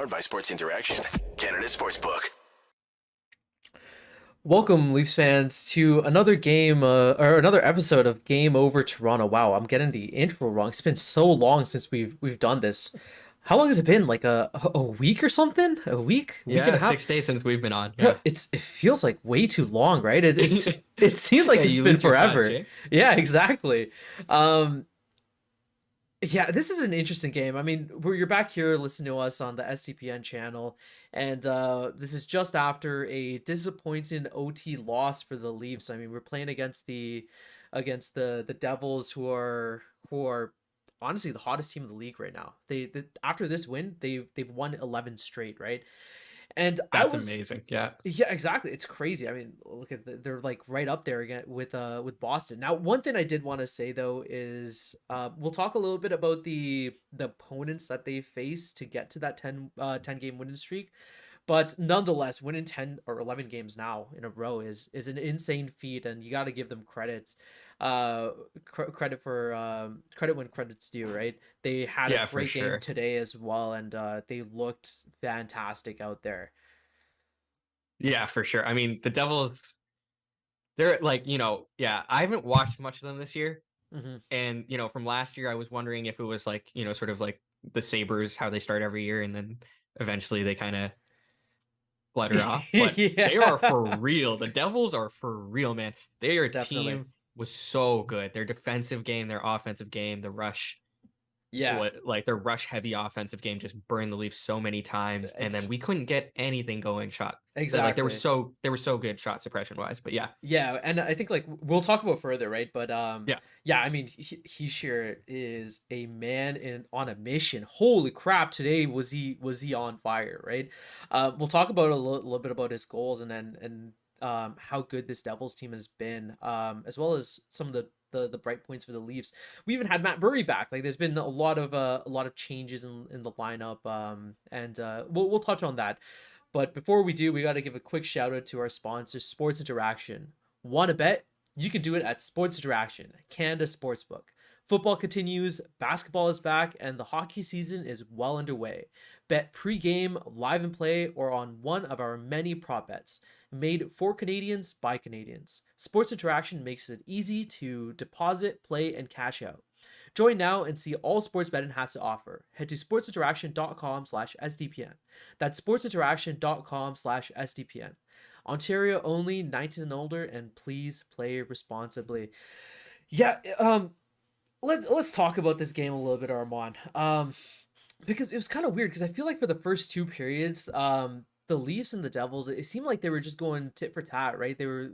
powered by Sports Interaction, Canada Sportsbook. Welcome, Leafs fans, to another game or another episode of Game Over Toronto. Wow, I'm getting the intro wrong. It's been so long since we've done this. How long has it been? Like a week or something? A week and Yeah, a half? 6 days since we've been on. Bro, Yeah. it feels like way too long, right? It seems like Yeah, it's you been lose your touch, forever. eh? Yeah, exactly. Um, yeah, this is an interesting game. I mean, you're back here listening to us on the SDPN channel, and this is just after a disappointing OT loss for the Leafs. I mean, we're playing against the Devils, who are honestly the hottest team in the league right now. After this win, they've won 11 straight, right? And I That's was amazing. Yeah. yeah, exactly. It's crazy. I mean, look at they're like right up there again with Boston. Now, one thing I did want to say though is we'll talk a little bit about the opponents that they face to get to that 10 game winning streak. But nonetheless, winning 10 or 11 games now in a row is an insane feat, and you got to give them credit. Credit when credit's due, right? They had a Yeah, for great game sure. today as well, and they looked fantastic out there. Yeah, for sure. I mean, the Devils, they're like, yeah, I haven't watched much of them this year. Hmm. And, from last year, I was wondering if it was like, sort of like the Sabres, how they start every year, and then eventually they kind of flutter off. But they are Yeah, for real. The Devils are for real, man. Their definitely. team was so good. Their defensive game, their offensive game, Yeah, their rush heavy offensive game just burned the Leafs so many times, and then ex- we couldn't get anything going shot. Like exactly. they were so good shot suppression wise. But yeah, Yeah, and I think like we'll talk about further, right? But yeah, yeah, I mean, he sure is a man in on a mission. Holy crap! Today was he on fire, right? We'll talk about a little bit about his goals and how good this Devils team has been, as well as some of the bright points for the Leafs. We even had Matt Murray back. Like, there's been a lot of changes in the lineup, and we'll touch on that. But before we do, we got to give a quick shout out to our sponsor, Sports Interaction. Want to bet? You can do it at Sports Interaction, Canada Sportsbook. Football continues, basketball is back, and the hockey season is well underway. Bet pre-game, live and play, or on one of our many prop bets. Made for Canadians by Canadians. Sports Interaction makes it easy to deposit, play, and cash out. Join now and see all sports betting has to offer. Head to sportsinteraction.com/SDPN. That's sportsinteraction.com/SDPN. Ontario only, 19 and older, and please play responsibly. Yeah, let's talk about this game a little bit, Armaan. Because it was kind of weird because I feel like for the first two periods, the Leafs and the Devils, it seemed like they were just going tit for tat, right? They were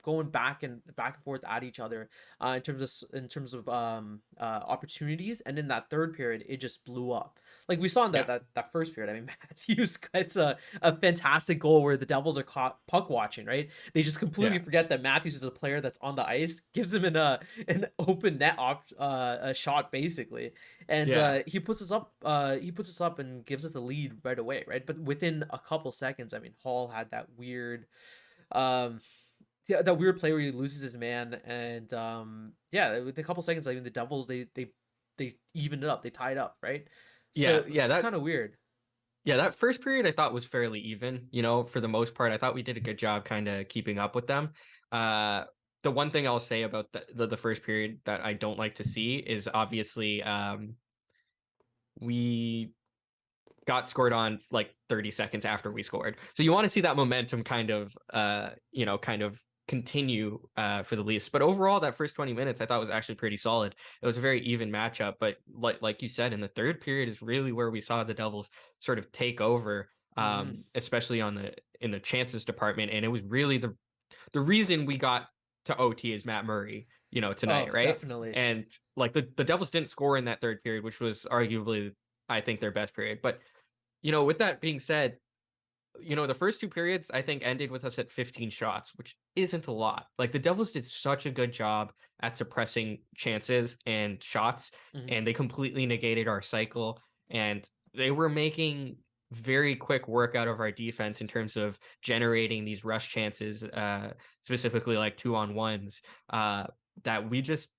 going back and forth at each other, in terms of opportunities, and in that third period, it just blew up. Like we saw in that yeah, that first period. I mean, Matthews gets a fantastic goal where the Devils are caught puck watching, right? They just completely yeah, forget that Matthews is a player that's on the ice, gives him an open net a shot basically, and yeah. he puts us up and gives us the lead right away, right? But within a couple seconds, I mean, Hall had that weird um yeah, that weird play where he loses his man, and yeah, within a couple seconds, I mean, the Devils, they evened it up, they tied up, right? Yeah, So yeah. it's kind of weird. That first period I thought was fairly even. For the most part, I thought we did a good job kind of keeping up with them. Uh, the one thing I'll say about the first period that I don't like to see is obviously we got scored on like 30 seconds after we scored. So you want to see that momentum kind of continue for the Leafs. But overall, that first 20 minutes I thought was actually pretty solid. It was a very even matchup. But like you said, in the third period is really where we saw the Devils sort of take over, Hmm. especially in the chances department. And it was really the reason we got to OT is Matt Murray, tonight, Oh, right? definitely. And like the Devils didn't score in that third period, which was arguably I think their best period. But with that being said, the first two periods I think ended with us at 15 shots, which isn't a lot. Like the Devils did such a good job at suppressing chances and shots, Hmm. and they completely negated our cycle. And they were making very quick work out of our defense in terms of generating these rush chances, specifically like 2-on-1s, that we just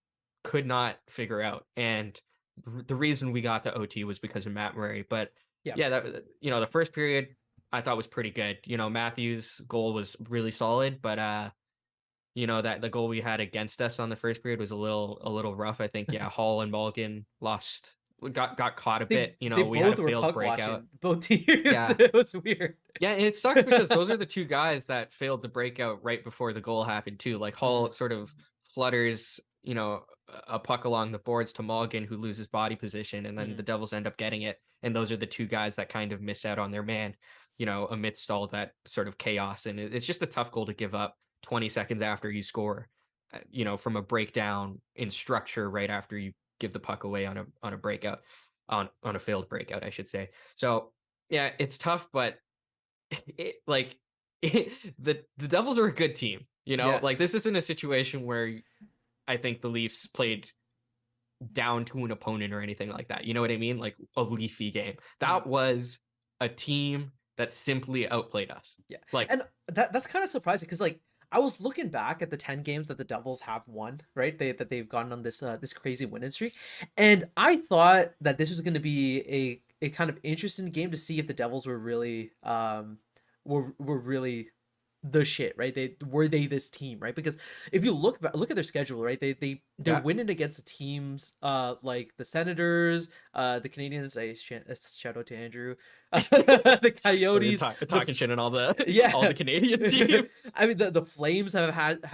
could not figure out. And the reason we got to OT was because of Matt Murray. But Yeah. Yeah, that the first period I thought was pretty good. Matthews' goal was really solid, but that the goal we had against us on the first period was a little rough. I think, yeah, Hall and Malkin got caught a They bit. they We had a both were failed puck breakout. watching, both teams. Yeah. It was weird. Yeah, and it sucks because those are the two guys that failed the breakout right before the goal happened too. Like Mhm. Hall sort of flutters, a puck along the boards to Morgan, who loses body position, and then the Mhm. Devils end up getting it. And those are the two guys that kind of miss out on their man, amidst all that sort of chaos. And it's just a tough goal to give up 20 seconds after you score, from a breakdown in structure right after you give the puck away on a breakout, on a failed breakout, I should say. So yeah, it's tough, but like the Devils are a good team. Yeah. Like this isn't a situation where I think the Leafs played down to an opponent or anything like that. You know what I mean? Like a Leafy game. Mhm. That was a team that simply outplayed us. Yeah. Like, And that's kind of surprising because like I was looking back at the 10 games that the Devils have won, right? They've gone on this crazy winning streak. And I thought that this was going to be a kind of interesting game to see if the Devils were really were really the shit, right? They this team, right? Because if you look at their schedule, right? They're yeah, winning against the teams like the Senators, the Canadians, a shout out to Andrew, the we're Coyotes, the talking shit on all the yeah. all the Canadian teams. I mean the Flames have had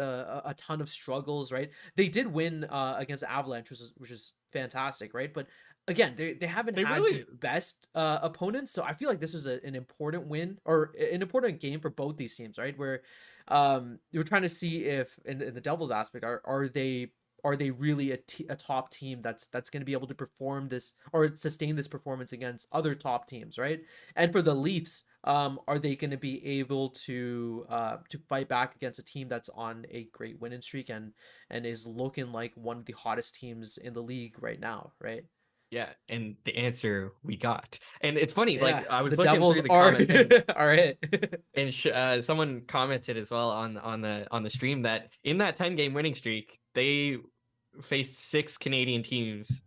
a ton of struggles, right? They did win against Avalanche, which is fantastic, right? But again, they haven't They had the really best opponents, so I feel like this was an important win or an important game for both these teams, right? Where you're trying to see if in the Devils aspect are they really a top team that's going to be able to perform this or sustain this performance against other top teams, right? And for the Leafs, are they going to be able to fight back against a team that's on a great winning streak and is looking like one of the hottest teams in the league right now, right? Yeah, and the answer we got. And it's funny, Yeah, like I the was looking Devils through the are comment and are it. someone commented as well on the stream that in that 10-game winning streak, they faced 6 Canadian teams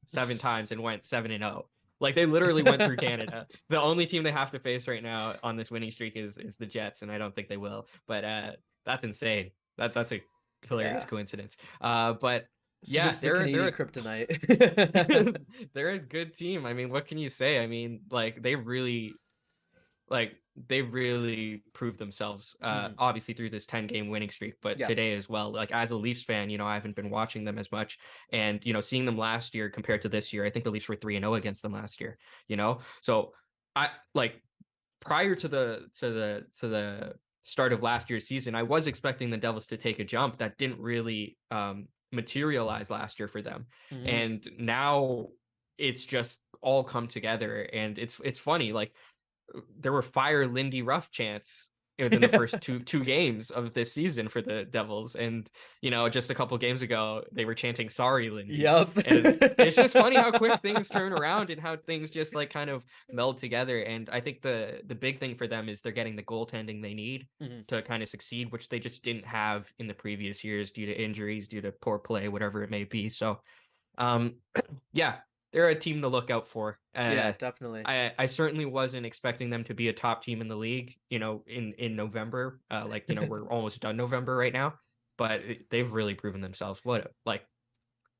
7 times and went 7-0. Like they literally went through Canada. The only team they have to face right now on this winning streak is the Jets, and I don't think they will. But that's insane. That's a hilarious Yeah, coincidence. But it's yeah, just the they're Canadian kryptonite. they're a good team. I mean, what can you say? I mean, like they've really proved themselves, Mhm. obviously through this 10-game winning streak, but Yeah. today as well. Like as a Leafs fan, I haven't been watching them as much, and seeing them last year compared to this year, I think the Leafs were 3-0 against them last year. So I like prior to the start of last year's season, I was expecting the Devils to take a jump that didn't really materialize last year for them. Mhm. And now it's just all come together, and it's funny, like there were fire Lindy Ruff chants within the first two games of this season for the Devils, and just a couple games ago they were chanting "Sorry, Lindy," Yup. and it's just funny how quick things turn around and how things just like kind of meld together. And I think the big thing for them is they're getting the goaltending they need Mhm. to kind of succeed, which they just didn't have in the previous years due to injuries, due to poor play, whatever it may be. So um, yeah, they're a team to look out for. Yeah, definitely. I certainly wasn't expecting them to be a top team in the league, in November. Like, we're almost done November right now, but they've really proven themselves.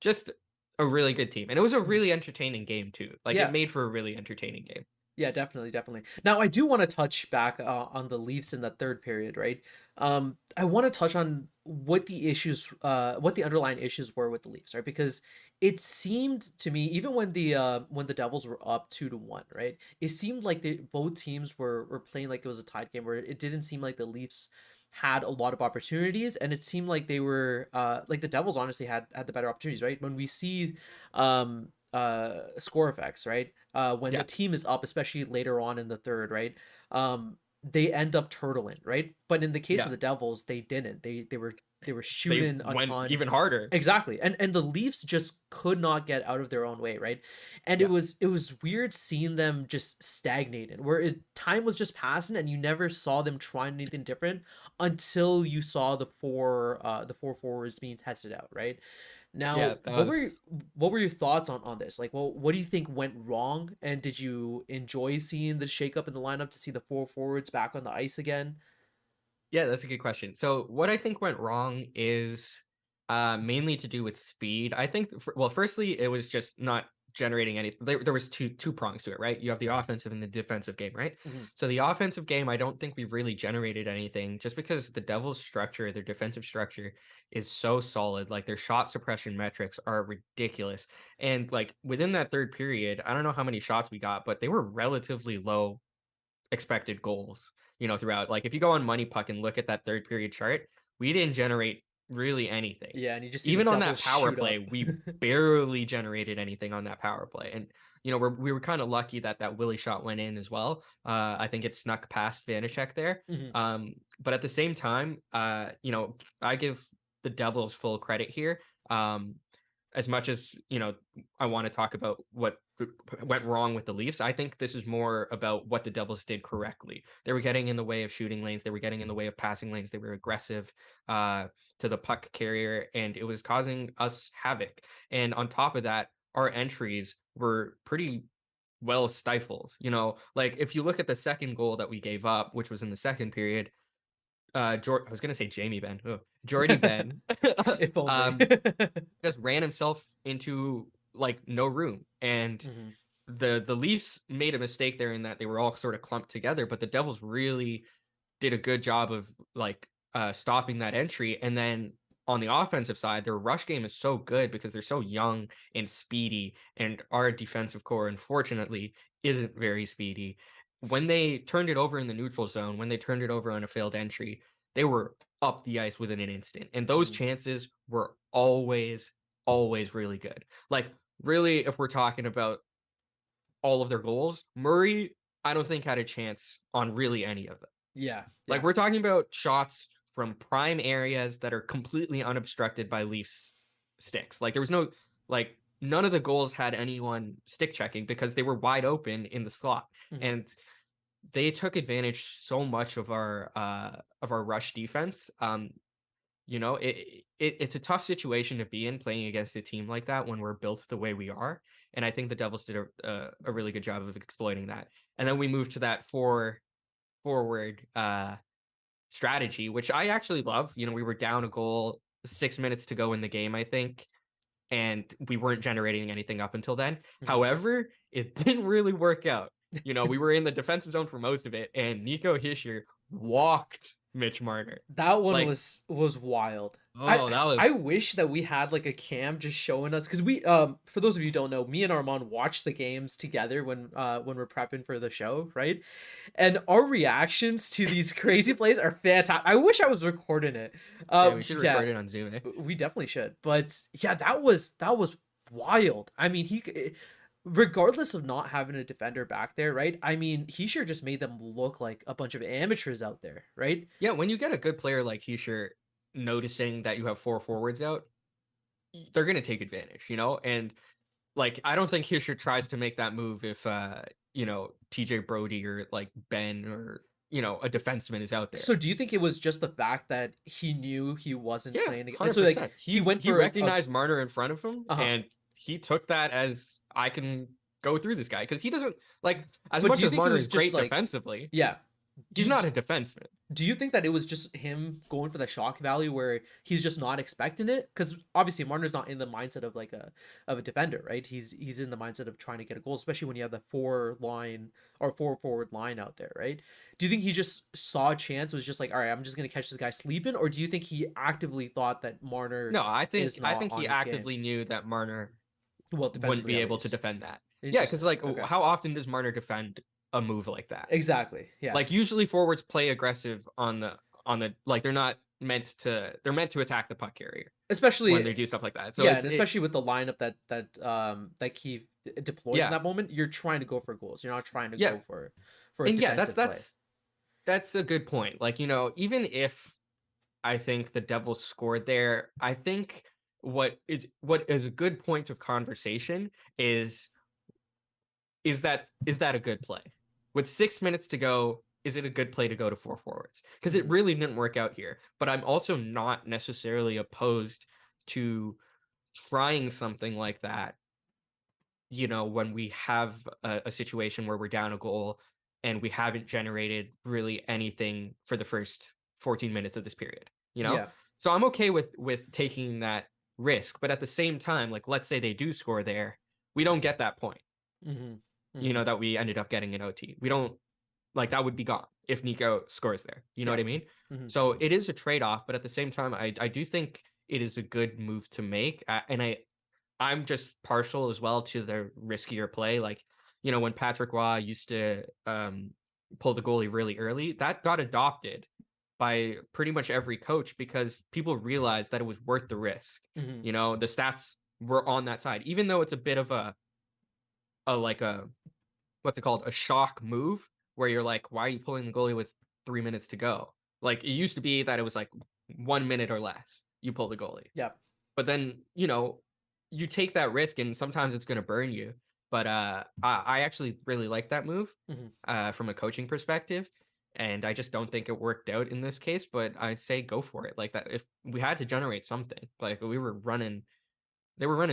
Just a really good team. And it was a Mhm. really entertaining game too. Like it Yeah. made for a really entertaining game. Yeah, definitely, definitely. Now, I do want to touch back on the Leafs in that third period, right? I want to touch on what the underlying issues were with the Leafs, right? Because it seemed to me, even when the Devils were up 2-1, right? It seemed like both teams were playing like it was a tied game, where it didn't seem like the Leafs had a lot of opportunities, and it seemed like they were like the Devils honestly had the better opportunities, right? When we see score effects, right? When the Yeah. team is up, especially later on in the third, right? They end up turtling, right? But in the case of Yeah. the Devils, they didn't. They were They shooting a went ton. even harder. Exactly. And the Leafs just could not get out of their own way, right? And it Yeah. was it was weird seeing them just stagnated, where time was just passing and you never saw them trying anything different until you saw the four forwards being tested out, right? Now, Yeah, that was what were your thoughts on this? Like, well, what do you think went wrong? And did you enjoy seeing the shakeup in the lineup to see the four forwards back on the ice again? Yeah, that's a good question. So what I think went wrong is mainly to do with speed. I think well, firstly, it was just not generating any there was two prongs to it, right? You have the offensive and the defensive game, right? Mhm. So the offensive game, I don't think we really generated anything just because the Devils structure, their defensive structure is so solid. Like their shot suppression metrics are ridiculous. And like within that third period, I don't know how many shots we got, but they were relatively low expected goals, throughout. Like if you go on Money Puck and look at that third period chart, we didn't generate really anything. Yeah, and you just see the Even on that Devils power shoot play, up. we barely generated anything on that power play. And we were kind of lucky that Willie shot went in as well. I think it snuck past Vanacek there. Mhm. But at the same time, I give the Devils full credit here. As much as I want to talk about what went wrong with the Leafs, I think this is more about what the Devils did correctly. They were getting in the way of shooting lanes, they were getting in the way of passing lanes, they were aggressive to the puck carrier, and it was causing us havoc. And on top of that, our entries were pretty well stifled. Like if you look at the second goal that we gave up, which was in the second period, I was gonna say Jamie Benn. Oh, Jordy Ben If only. um just ran himself into like no room. And Mhm. the Leafs made a mistake there in that they were all sort of clumped together, but the Devils really did a good job of like stopping that entry. And then on the offensive side, their rush game is so good because they're so young and speedy, and our defensive core, unfortunately, isn't very speedy. When they turned it over in the neutral zone, when they turned it over on a failed entry, they were up the ice within an instant. And those Mhm. chances were always, always really good. Like, really, if we're talking about all of their goals, Murray, I don't think had a chance on really any of them. Yeah, Like yeah. we're talking about shots from prime areas that are completely unobstructed by Leafs sticks. Like there was no like none of the goals had anyone stick checking because they were wide open in the slot. Mhm. And they took advantage so much of our rush defense. It's a tough situation to be in playing against a team like that when we're built the way we are. And I think the Devils did a really good job of exploiting that. And then we moved to that forward strategy, which I actually love. We were down a goal, 6 minutes to go in the game, I think, and we weren't generating anything up until then. Mhm. However, it didn't really work out. We were in the defensive zone for most of it, and Nico Hischier walked Mitch Marner. That one Like, was wild. I oh, that I was wish that we had like a cam just showing us, because we for those of you who don't know, me and Armand watch the games together when we're prepping for the show, right? And our reactions to these crazy plays are fantastic. I wish I was recording it. yeah. We should Yeah, record it on Zoom. Eh? we definitely should. But yeah, that was wild. I mean, regardless of not having a defender back there, right? I mean, he sure just made them look like a bunch of amateurs out there, right? Yeah, when you get a good player like Hischier noticing that you have four forwards out, they're gonna take advantage. And like I don't think Hischier tries to make that move if TJ Brody or like Ben or a defenseman is out there. So do you think it was just the fact that he knew he wasn't Yeah, playing again? So like 100%. he went He for a recognized Marner in front of him, uh-huh. and he took that as I can go through this guy because he doesn't like as But do much you as think he Marner was is just great like, defensively. yeah. He's Do, not a defenseman. do you think that it was just him going for the shock value where he's just not expecting it? Because obviously Marner's not in the mindset of like a defender, right? He's in the mindset of trying to get a goal, especially when you have the four forward line out there, right? Do you think he just saw a chance, was just like, all right, I'm just gonna catch this guy sleeping, or do you think he actively thought that Marner No, I is think I not think on he his game? actively knew that Marner Well, wouldn't defensively be at able to least. defend that. Yeah, because Interesting. like Okay. how often does Marner defend a move like that? Exactly. Yeah. Like usually forwards play aggressive on the like they're meant to attack the puck carrier when Especially they do stuff like that. So yeah, it's and it especially with the lineup that he deployed in yeah. that moment, you're trying to go for goals. You're not trying to Yeah. go for a And yeah, that's defensive play. that's that's a good point. Like, even if I think the Devils scored there, I think what is a good point of conversation is that a good play? With 6 minutes to go, is it a good play to go to four forwards? Because it Mhm. really didn't work out here. But I'm also not necessarily opposed to trying something like that, when we have a situation where we're down a goal and we haven't generated really anything for the first 14 minutes of this period, you know? Yeah. So I'm okay with taking that risk, but at the same time, like let's say they do score there, we don't get that point, Mhm. Mhm. that we ended up getting in OT. We don't like that would be gone if Nico scores there. You know Yeah. what I mean? Mhm. So it is a trade-off, but at the same time, I do think it is a good move to make. And I'm just partial as well to the riskier play. Like, when Patrick Roy used to pull the goalie really early, that got adopted by pretty much every coach because people realized that it was worth the risk. Mhm. The stats were on that side, even though it's a bit of a what's it called? A shock move where you're like, why are you pulling the goalie with 3 minutes to go? Like it used to be that it was like 1 minute or less, you pull the goalie. Yeah. But then, you take that risk and sometimes it's going to burn you. But I actually really like that move Mhm. from a coaching perspective. And I just don't think it worked out in this case, but I say go for it. Like that, if we had to generate something, like they were running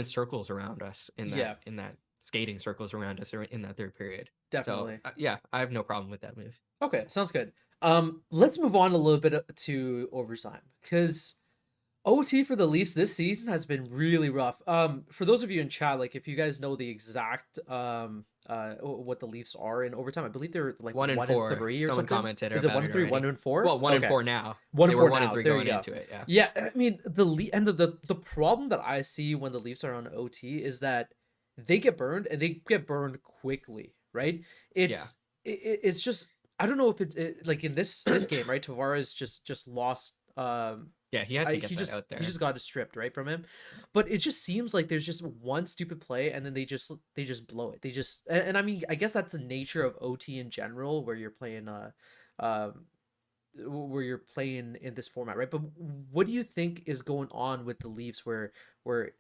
circles around us Yeah. in that skating circles around us or in that third period. So Definitely. yeah, I have no problem with that move. Okay, sounds good. Let's move on a little bit to overtime because OT for the Leafs this season has been really rough. For those of you in chat, like if you guys know the exact what the Leafs are in overtime, I believe they're like One and 1-3 four. or Someone something. commented Is it about one it and three, already. 1-4? Well, one and Okay, four now. one They and were four one and now. three There you going go. into it. Yeah. Yeah, I mean the problem that I see when the Leafs are on OT is that they get burned and they get burned quickly, right? Yeah. It's just I don't know if like in this game, right? Tavares just lost Yeah. He had to get he that out he there. just got it stripped right from him, but it just seems like there's just one stupid play and then they just blow it. They just and I mean I guess that's the nature of OT in general where you're playing um where you're playing in this format, right? But what do you think is going on with the Leafs where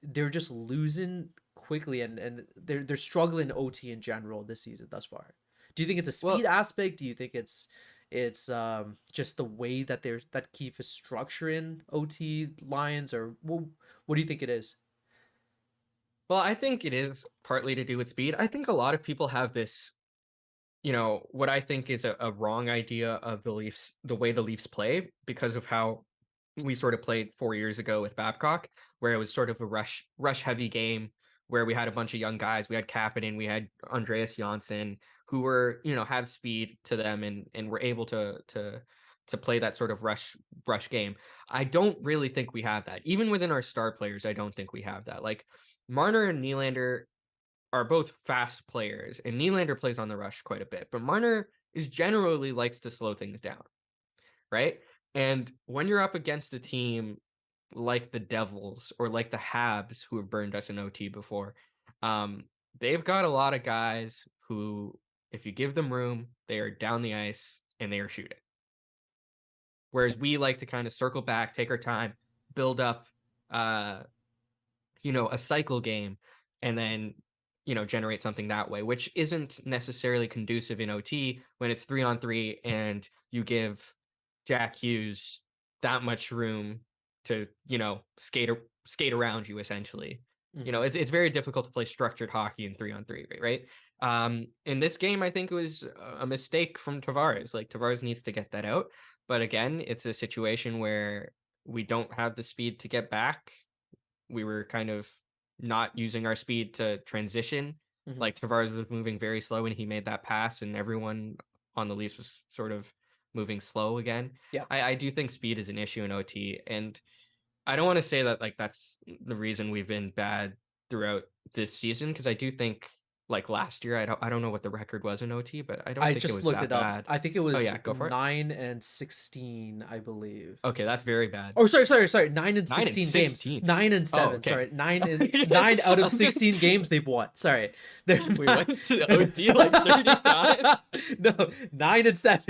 they're just losing quickly and they're struggling OT in general this season thus far? Do you think it's a speed Well, aspect? Do you think it's just the way that there's that Keefe is structuring OT lines or what do you think it is? well, I think it is partly to do with speed. I think a lot of people have this, what I think is a wrong idea of the Leafs, the way the Leafs play because of how we sort of played 4 years ago with Babcock, where it was sort of a rush heavy game where we had a bunch of young guys. We had Kapanen, we had Andreas Janssen, who were, have speed to them and were able to play that sort of rush game. I don't really think we have that. Even within our star players, I don't think we have that. Like Marner and Nylander are both fast players, and Nylander plays on the rush quite a bit, but Marner is generally likes to slow things down, right? And when you're up against a team like the Devils or like the Habs who have burned us in OT before, um, they've got a lot of guys who, if you give them room, they are down the ice and they are shooting. Whereas we like to kind of circle back, take our time, build up, uh, a cycle game, and then generate something that way, which isn't necessarily conducive in OT when it's 3-on-3 and you give Jack Hughes that much room to skate around you essentially. Hmm. It's very difficult to play structured hockey in 3-on-3, right? In this game, I think it was a mistake from Tavares. Like Tavares needs to get that out, but again, it's a situation where we don't have the speed to get back. We were kind of not using our speed to transition. Hmm. Like Tavares was moving very slow when he made that pass, and everyone on the Leafs was sort of moving slow again. Yeah. I do think speed is an issue in OT, and I don't want to say that like that's the reason we've been bad throughout this season because I do think like last year I don't know what the record was in OT, but I don't I think it just was looked that it up. bad. I think it Oh was yeah, go for it. 9-16, I believe. Okay, that's very bad. Oh, sorry. 9 and 9 and 16 games. 16. 9 and Oh, 7. okay. Sorry, 9 out of I was gonna 16 games they've won. Sorry, they're We went to OT like 30 times. No, 9 and 7.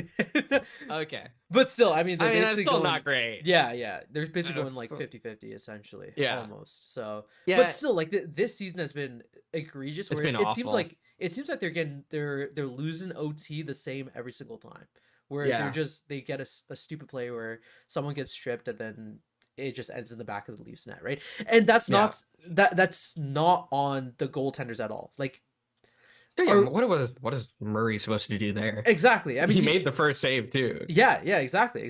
Okay. But still, I mean, they're I mean, that's basically still going. not great. Yeah. They're basically going That's like still- 50-50 essentially, Yeah. almost. So, Yeah. but still, like this season has been egregious. It's Where been it seems awful. like they're losing OT the same every single time. Where Yeah. they get a stupid play where someone gets stripped and then it just ends in the back of the Leafs net, right? And that's Yeah. not that's not on the goaltenders at all. Like, Yeah, are what is Murray supposed to do there? exactly. I mean, He made the first save too. yeah, exactly.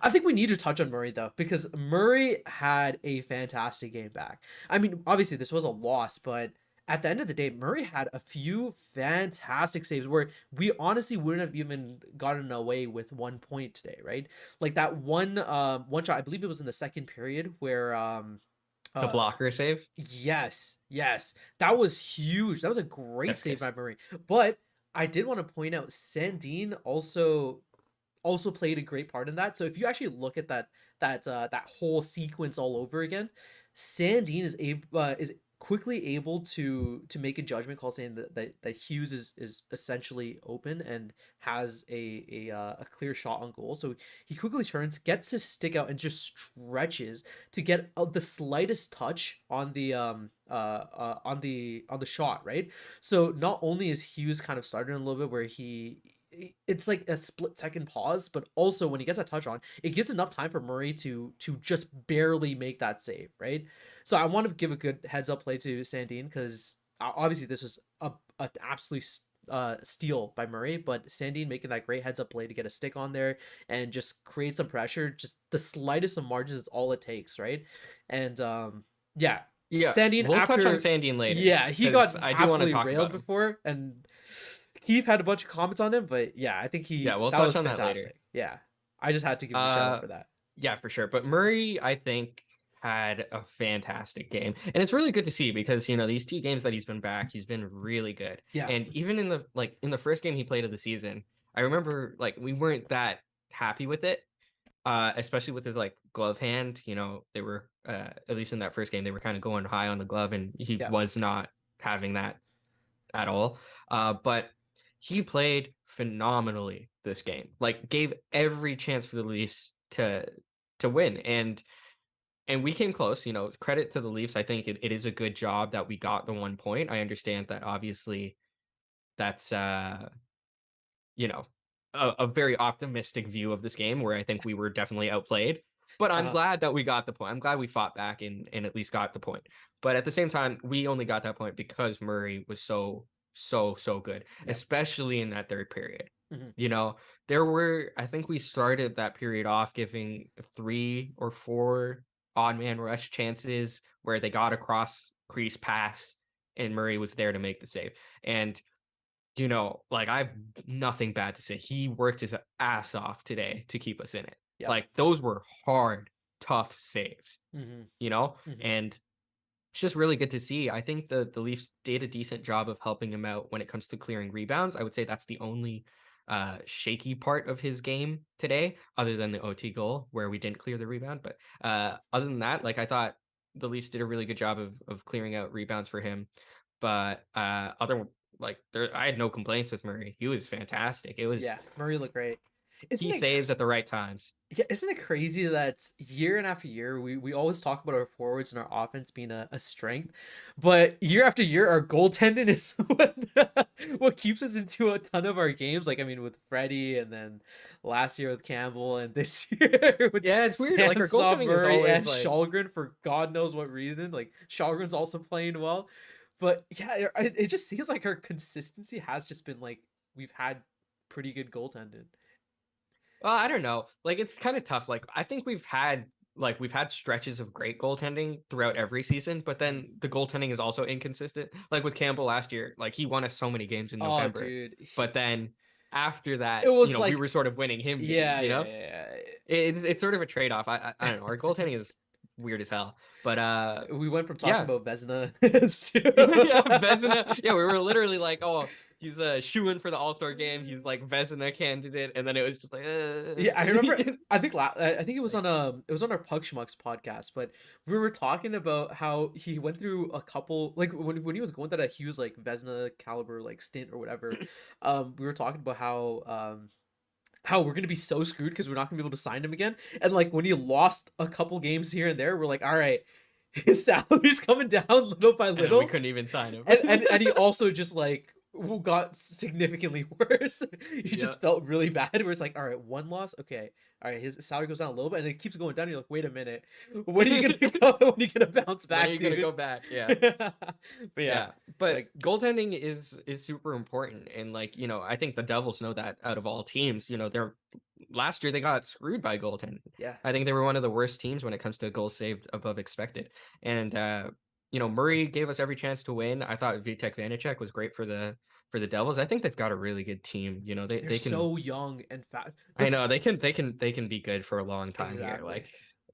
I think we need to touch on Murray though, because Murray had a fantastic game back. I mean, obviously this was a loss, but at the end of the day, Murray had a few fantastic saves where we honestly wouldn't have even gotten away with 1 point today, right? Like that one shot, I believe it was in the second period where The uh blocker save. yes, that was huge. That was a great That's save by good. Murray. But I did want to point out Sandin also played a great part in that. So if you actually look at that whole sequence all over again, Sandine is quickly able to make a judgment call saying that Hughes is essentially open and has a clear shot on goal. So he quickly turns, gets his stick out, and just stretches to get the slightest touch on the shot, right? So not only is Hughes kind of starting a little bit where it's like a split second pause, but also when he gets a touch on, it gives enough time for Murray to just barely make that save, right? So I want to give a good heads up play to Sandine because obviously this was a absolute steal by Murray, but Sandine making that great heads up play to get a stick on there and just create some pressure. Just the slightest of margins is all it takes, right? And yeah, Yeah, Sandine we'll touch on after Sandine later. yeah, he got I do want to absolutely talk railed about him. before, and Keith had a bunch of comments on him, but yeah, I think Yeah, we'll that touch was on that fantastic. later. Yeah, I just had to give him a shout out for that. Yeah, for sure. But Murray, I think, had a fantastic game. And it's really good to see because, these 2 games that he's been back, he's been really good. Yeah. And even in the first game he played of the season, I remember we weren't that happy with it. Especially with his glove hand, they were at least in that first game, they were kind of going high on the glove and he Yeah. was not having that at all. But he played phenomenally this game. Gave every chance for the Leafs to win, and we came close. Credit to the Leafs. I think it is a good job that we got the 1 point. I understand that obviously that's a very optimistic view of this game where I think we were definitely outplayed. But I'm glad that we got the point. I'm glad we fought back and at least got the point. But at the same time, we only got that point because Murray was so good, especially in that third period. Mm-hmm. There were, I think we started that period off giving 3 or 4 odd man rush chances where they got across crease pass and Murray was there to make the save. And I have nothing bad to say. He worked his ass off today to keep us in it. Yep. Those were hard, tough saves, Mm-hmm. and it's just really good to see. I think the Leafs did a decent job of helping him out when it comes to clearing rebounds. I would say that's the only shaky part of his game today, other than the OT goal where we didn't clear the rebound. But other than that, I thought the Leafs did a really good job of clearing out rebounds for him. But I had no complaints with Murray. He was fantastic. It was Murray looked great. He saves at the right times. Yeah, isn't it crazy that year and after year we always talk about our forwards and our offense being a strength, but year after year our goaltending is what keeps us into a ton of our games. I mean, with Freddie, and then last year with Campbell, and this year with it's weird. Our Samsonov, goaltending Murray, is and always Shalgren for God knows what reason. Shalgren's also playing well, but yeah, it just seems like our consistency has just been we've had pretty good goaltending. Well, I don't know. It's kind of tough. I think we've had stretches of great goaltending throughout every season, but then the goaltending is also inconsistent. With Campbell last year, he won us so many games in November. Dude. But then after that, it was we were sort of winning him games, Yeah. It's sort of a trade-off. I don't know. Our goaltending is weird as hell. But we went from talking about Vezina Vezina. Yeah, we were literally oh, he's a shoo-in for the All-Star game. He's Vezina candidate, and then it was just yeah, I remember. I think it was on our Puck Schmucks podcast, but we were talking about how he went through a couple when he was going through that huge Vezina caliber stint or whatever. We were talking about how we're gonna be so screwed because we're not gonna be able to sign him again. And when he lost a couple games here and there, we're all right, his salary's coming down little by little. And we couldn't even sign him. and he also just got significantly worse. You Yeah. just felt really bad. Where it's like, all right, one loss, okay, all right, his salary goes down a little bit, and it keeps going down. You're like, wait a minute, when are you gonna go? When are you gonna bounce When are back, you gonna dude? go back? Yeah. But yeah, Yeah, but like goaltending is super important, and like I think the Devils know that out of all teams. They're last year they got screwed by goaltending. yeah, I think they were one of the worst teams when it comes to goals saved above expected, and Murray gave us every chance to win. I thought Vitek Vanacek was great for the Devils. I think they've got a really good team. They they're they can. so young and fast. I Like know they can be good for a long time here. exactly,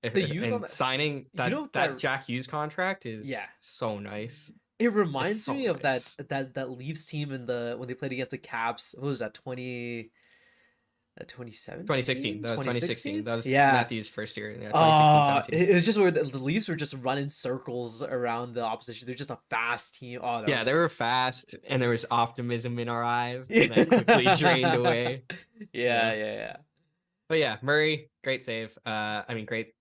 Like, the youth on and the, signing you know that that Jack Hughes contract yeah. is so nice. It It's reminds so me of that nice. that Leafs team in the when they played against the Caps. What was that 2016. 2017, That was 2016. 2016? That was Yeah. Matthews' first year. Yeah, 2016, 17. It was just where the Leafs were just running circles around the opposition. They're just a fast team. Oh, that Yeah, they was were fast and there was optimism in our eyes and that quickly drained yeah, away. yeah, yeah. But yeah, Murray, great save. Great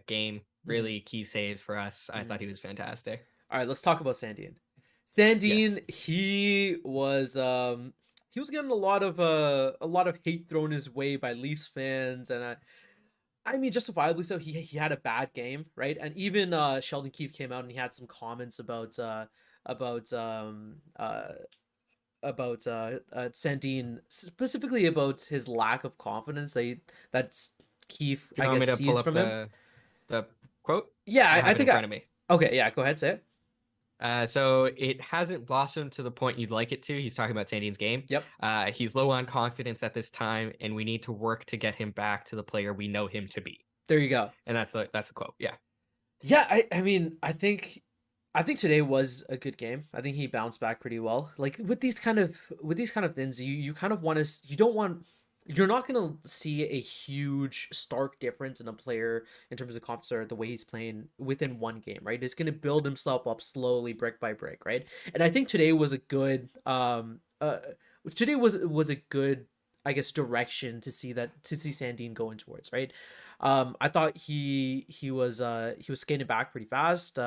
game. Mhm, Really key saves for us. I thought mhm. he was fantastic. All right, let's talk about Sandin. Yes. Sandin, he was getting a lot of hate thrown his way by Leafs fans, and I mean, justifiably so. He had a bad game, right? And even Sheldon Keefe came out and he had some comments about Sandin, specifically about his lack of confidence that Keefe, Do I you want guess, me to pull sees up from him. the quote? Yeah, I I have it in think I front of me. okay. Yeah, go ahead, say it. So it hasn't blossomed to the point you'd like it to. He's talking about Sandin's game. Yep. He's low on confidence at this time, and we need to work to get him back to the player we know him to be. There you go. And that's the quote. Yeah. Yeah, I mean, I think today was a good game. I think he bounced back pretty well. Like with these kind of things, you kind of want to you don't want you're not going to see a huge stark difference in a player in terms of confidence or the way he's playing within one game, right? He's going to build himself up slowly brick by brick, right? And I think today was a good today was a good, I guess, direction to see Sandine going towards, right? I thought he was skating back pretty fast.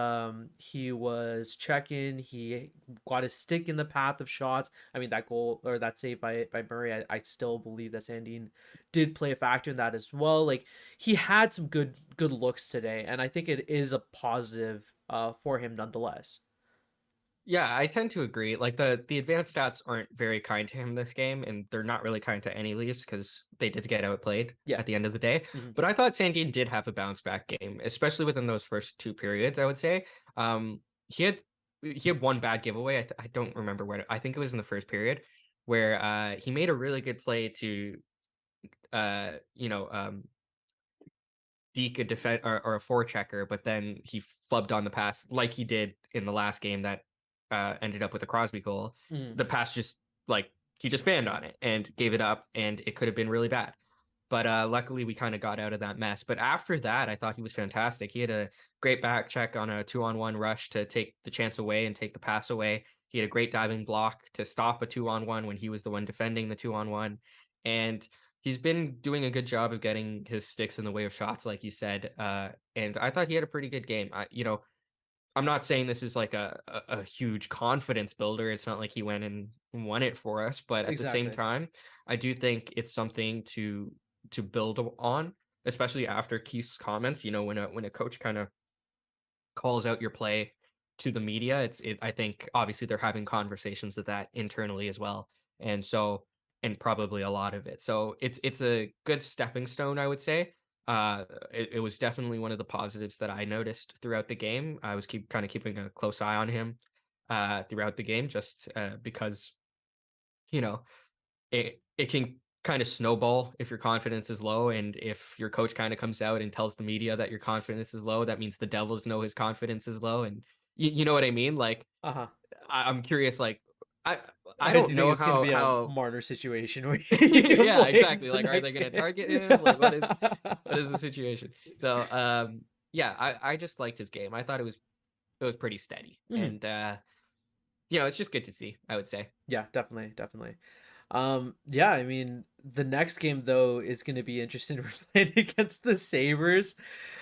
He was checking. He got his stick in the path of shots. I mean, that goal or that save by Murray, I still believe that Sandine did play a factor in that as well. Like he had some good looks today, and I think it is a positive for him nonetheless. Yeah, I tend to agree. Like the advanced stats aren't very kind to him this game, and they're not really kind to any Leafs because they did get outplayed Yeah. at the end of the day. Mhm. But I thought Sandin did have a bounce back game, especially within those first two periods. I would say he had one bad giveaway. I don't remember when. I think it was in the first period where he made a really good play to uh you know um deke a defend or a forechecker, but then he flubbed on the pass like he did in the last game that ended up with a Crosby goal. Mhm. The pass just like he just fanned on it and gave it up, and it could have been really bad. But luckily, we kind of got out of that mess. But after that, I thought he was fantastic. He had a great back check on a 2-on-1 rush to take the chance away and take the pass away. He had a great diving block to stop a 2-on-1 when he was the one defending the 2-on-1. And he's been doing a good job of getting his sticks in the way of shots, like you said. And I thought he had a pretty good game. I'm not saying this is like a huge confidence builder. It's not like he went and won it for us, but at the same Exactly. time, I do think it's something to build on, especially after Keith's comments. When a coach kind of calls out your play to the media, I think obviously they're having conversations of that internally as well. And so and probably a lot of it. So it's a good stepping stone, I would say. It was definitely one of the positives that I noticed throughout the game. I was keeping a close eye on him throughout the game, just because you know it can kind of snowball if your confidence is low, and if your coach kind of comes out and tells the media that your confidence is low, that means the Devils know his confidence is low, and you know what I mean. Like Uh-huh. I'm curious, like I I I don't do think know it's gonna be a how Marner situation where he yeah, plays exactly. the Like, are they next gonna game. target him? Like, what is the situation? So, yeah, I just liked his game. I thought it was pretty steady, Mhm. and it's just good to see, I would say. Yeah, definitely, definitely. Yeah, I mean, the next game though is going to be interesting. We're playing against the Sabres.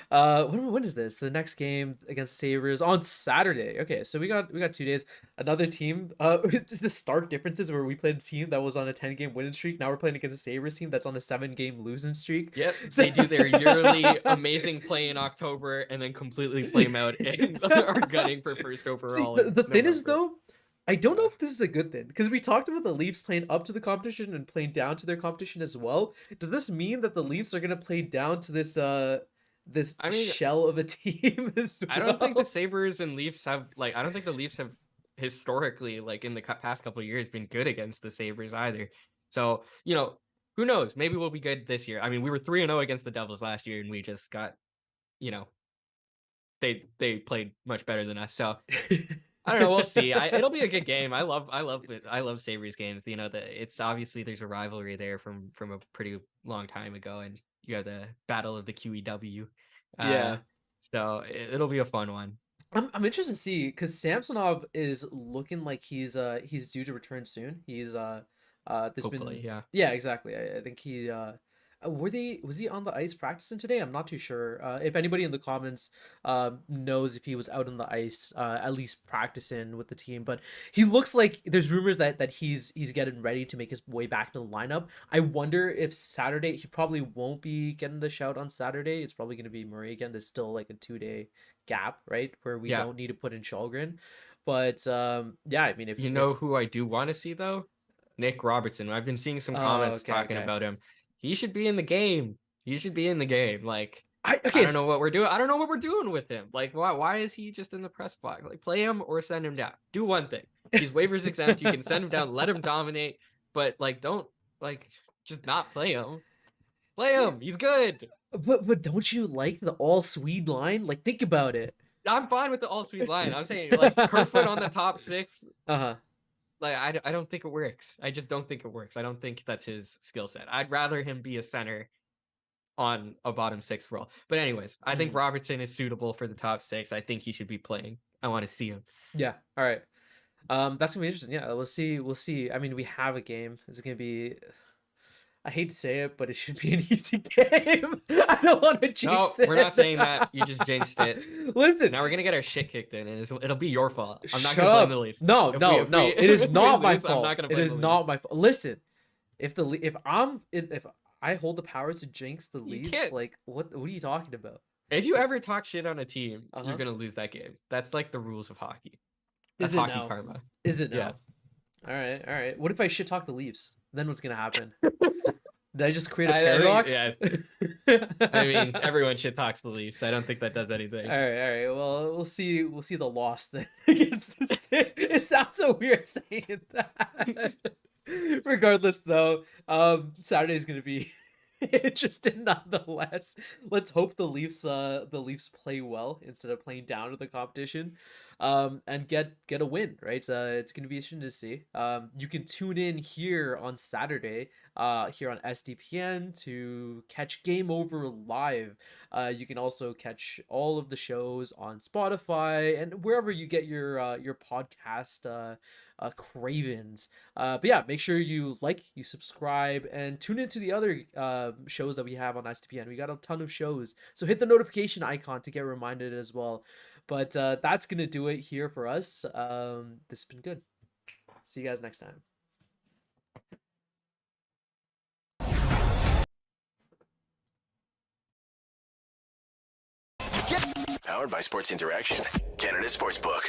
When is this? The next game against the Sabres on Saturday. Okay, so we got 2 days. Another team. The stark differences where we played a team that was on a 10-game winning streak. Now we're playing against a Sabres team that's on a 7-game losing streak. Yep, So they do their yearly amazing play in October and then completely flame out and are gunning for first see, overall the in thing is November. though, I don't know if this is a good thing because we talked about the Leafs playing up to the competition and playing down to their competition as well. Does this mean that the Leafs are gonna play down to this I mean, shell of a team as I don't think the well? Sabres and Leafs have like I don't think the Leafs have historically like in the past couple of years been good against the Sabres either. So, who knows? Maybe we'll be good this year. I mean, we were 3-0 against the Devils last year and we just got, you know, they played much better than us. So, I don't know. We'll see. It'll be a good game. I love it. I love Sabres games. It's obviously there's a rivalry there from a pretty long time ago, and you have the Battle of the QEW. Uh, Yeah. so it'll be a fun one. I'm interested to see because Samsonov is looking like he's due to return soon. There's Hopefully, been yeah. yeah, exactly. I think was he on the ice practicing today? I'm not too sure. If anybody in the comments knows if he was out on the ice at least practicing with the team, but he looks like there's rumors that he's getting ready to make his way back to the lineup. I wonder if Saturday he probably won't be getting the shout on Saturday. It's probably going to be Murray again. There's still like a 2-day gap, right, where we Yeah. don't need to put in Shalgren. But yeah, I mean if You know who I do want to see though? Nick Robertson. I've been seeing some oh, comments talking okay. about him. He should be in the game. He should be in the game. Like, I Okay, don't know what we're doing. I don't know what we're doing with him. Like, why is he just in the press box? Like, play him or send him down. Do one thing. He's waivers exempt. You can send him down, let him dominate, but like don't like just not play him. Play See, him. He's good. but don't you like the all Swede line? Like think about it. I'm fine with the all sweet line. I'm saying like Kerfoot on the top six. Uh-huh. Like I don't think it works. I just don't think it works. I don't think that's his skill set. I'd rather him be a center on a bottom six role. But anyways, I think Robertson is suitable for the top six. I think he should be playing. I want to see him. Yeah. All right. That's gonna be interesting. Yeah, we'll see. We'll see. I mean, we have a game. It's gonna be. I hate to say it, but it should be an easy game. I don't want to jinx No, it. we're not saying that. You just jinxed it. Listen. Now we're gonna get our shit kicked in, and itll be your fault. I'm not Shut gonna blame up. the Leafs. No, If no. we It is not my lose, I'm fault. not gonna It blame is the not Leafs. my fault. Listen, if I hold the powers to jinx the You Leafs, can't. like what are you talking about? If you ever talk shit on a team, Uh-huh. you're gonna lose that game. That's like the rules of hockey. That's Is it hockey now? karma. Is it now? Yeah. All right, all right. What if I shit talk the Leafs? Then what's gonna happen? Did I just create a I think- paradox? I mean, everyone shit talks the Leafs. I don't think that does anything. All right, all right. Well, we'll see. We'll see the loss then against the Six. It sounds so weird saying that. Regardless, though, Saturday's gonna be interesting nonetheless. Let's hope the Leafs play well instead of playing down to the competition, and get a win. Right? It's gonna be interesting to see. You can tune in here on Saturday, here on SDPN to catch Game Over live. You can also catch all of the shows on Spotify and wherever you get your podcast cravings. But yeah, make sure you you subscribe, and tune into the other shows that we have on SDPN. We got a ton of shows, so hit the notification icon to get reminded as well. But that's gonna do it here for us. This has been good. See you guys next time. Powered by Sports Interaction, Canada Sportsbook.